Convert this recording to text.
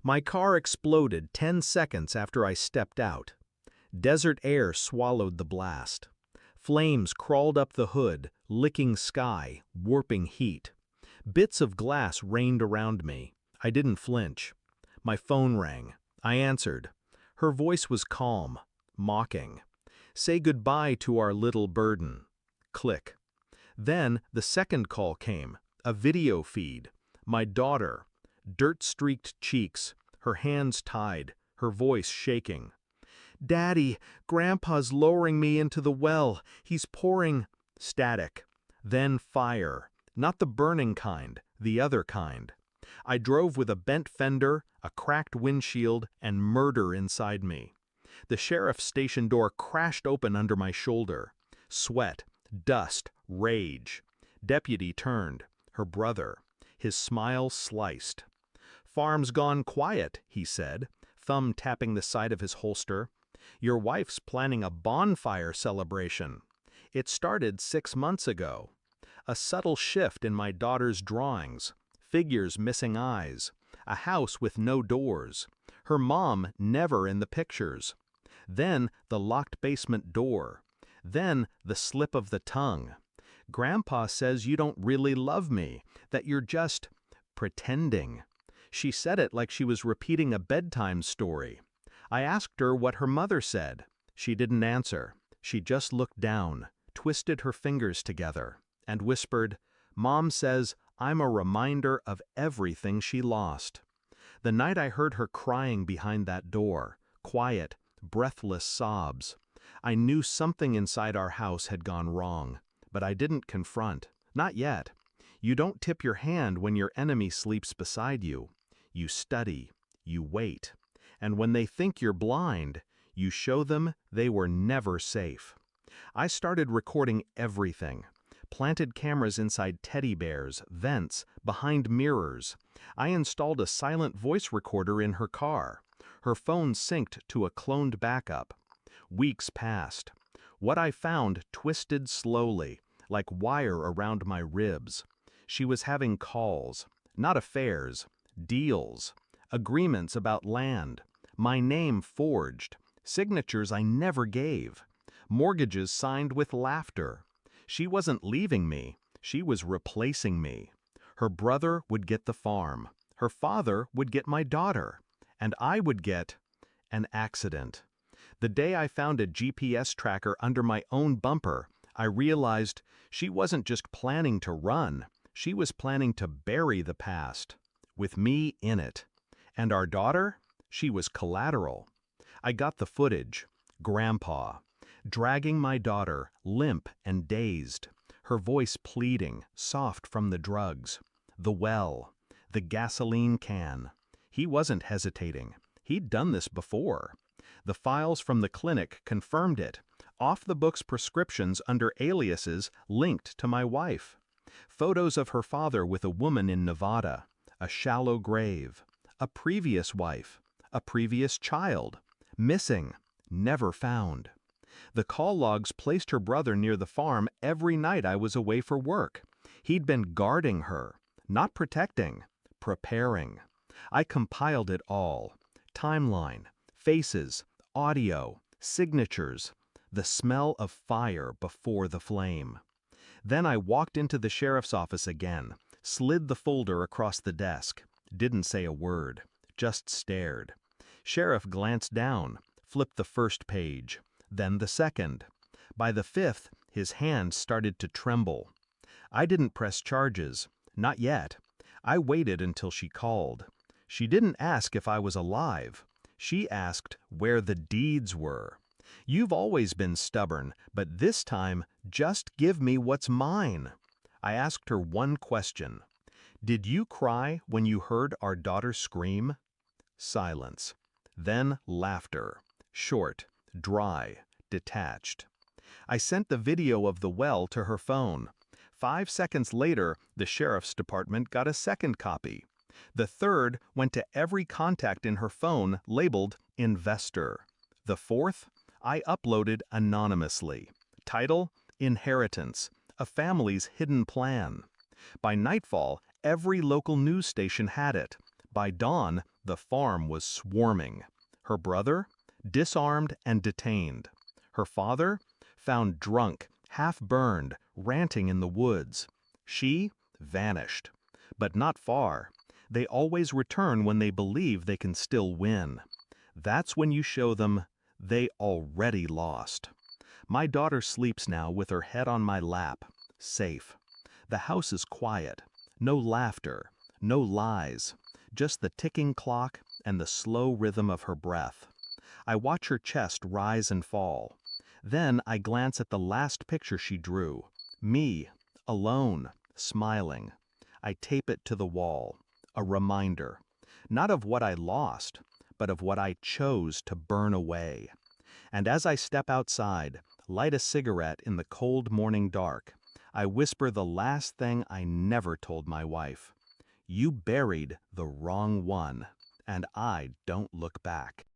My car exploded 10 seconds after I stepped out. Desert air swallowed the blast. Flames crawled up the hood, licking sky, warping heat. Bits of glass rained around me. I didn't flinch. My phone rang. I answered. Her voice was calm, mocking. "Say goodbye to our little burden." Click. Then the second call came, a video feed. My daughter, dirt-streaked cheeks, her hands tied, her voice shaking. "Daddy, Grandpa's lowering me into the well. He's pouring—" Static. Then fire. Not the burning kind, the other kind. I drove with a bent fender, a cracked windshield, and murder inside me. The sheriff's station door crashed open under my shoulder. Sweat, dust, rage. Deputy turned. Her brother. His smile sliced. "Farm's gone quiet," he said, thumb tapping the side of his holster. "Your wife's planning a bonfire celebration. It started 6 months ago." A subtle shift in my daughter's drawings. Figures missing eyes. A house with no doors. Her mom never in the pictures. Then the locked basement door. Then the slip of the tongue. "Grandpa says you don't really love me, that you're just pretending." She said it like she was repeating a bedtime story. I asked her what her mother said. She didn't answer. She just looked down, twisted her fingers together, and whispered, "Mom says I'm a reminder of everything she lost." The night I heard her crying behind that door, quiet, breathless sobs, I knew something inside our house had gone wrong, but I didn't confront. Not yet. You don't tip your hand when your enemy sleeps beside you. You study. You wait. And when they think you're blind, you show them they were never safe. I started recording everything. Planted cameras inside teddy bears, vents, behind mirrors. I installed a silent voice recorder in her car. Her phone synced to a cloned backup. Weeks passed. What I found twisted slowly, like wire around my ribs. She was having calls, not affairs, deals, agreements about land, my name forged, signatures I never gave, mortgages signed with laughter. She wasn't leaving me, she was replacing me. Her brother would get the farm, her father would get my daughter, and I would get an accident. The day I found a GPS tracker under my own bumper, I realized she wasn't just planning to run, she was planning to bury the past, with me in it. And our daughter? She was collateral. I got the footage. Grandpa, dragging my daughter, limp and dazed, her voice pleading, soft from the drugs. The well, the gasoline can. He wasn't hesitating. He'd done this before. The files from the clinic confirmed it. Off-the-books prescriptions under aliases linked to my wife. Photos of her father with a woman in Nevada. A shallow grave. A previous wife. A previous child. Missing. Never found. The call logs placed her brother near the farm every night I was away for work. He'd been guarding her. Not protecting. Preparing. I compiled it all. Timeline. Faces. Audio. Signatures. The smell of fire before the flame. Then I walked into the sheriff's office again, slid the folder across the desk, didn't say a word, just stared. Sheriff glanced down, flipped the first page, then the second. By the fifth, his hand started to tremble. I didn't press charges, not yet. I waited until she called. She didn't ask if I was alive. She asked where the deeds were. You've always been stubborn, but this time, just give me what's mine. I asked her one question. Did you cry when you heard our daughter scream? Silence. Then laughter. Short, dry, detached. I sent the video of the well to her phone. 5 seconds later, the sheriff's department got a second copy. The third went to every contact in her phone labeled investor. The fourth, I uploaded anonymously. Title, Inheritance, a family's hidden plan. By nightfall, every local news station had it. By dawn, The farm was swarming. Her brother? Disarmed and detained. Her father? Found drunk, half-burned, ranting in the woods. She? Vanished. But not far. They always return when they believe they can still win. That's when you show them they already lost. My daughter sleeps now with her head on my lap, safe. The house is quiet. No laughter, no lies, just the ticking clock and the slow rhythm of her breath. I watch her chest rise and fall. Then I glance at the last picture she drew. Me, alone, smiling. I tape it to the wall, a reminder, not of what I lost, but of what I chose to burn away. And as I step outside, light a cigarette in the cold morning dark, I whisper the last thing I never told my wife. You buried the wrong one, and I don't look back.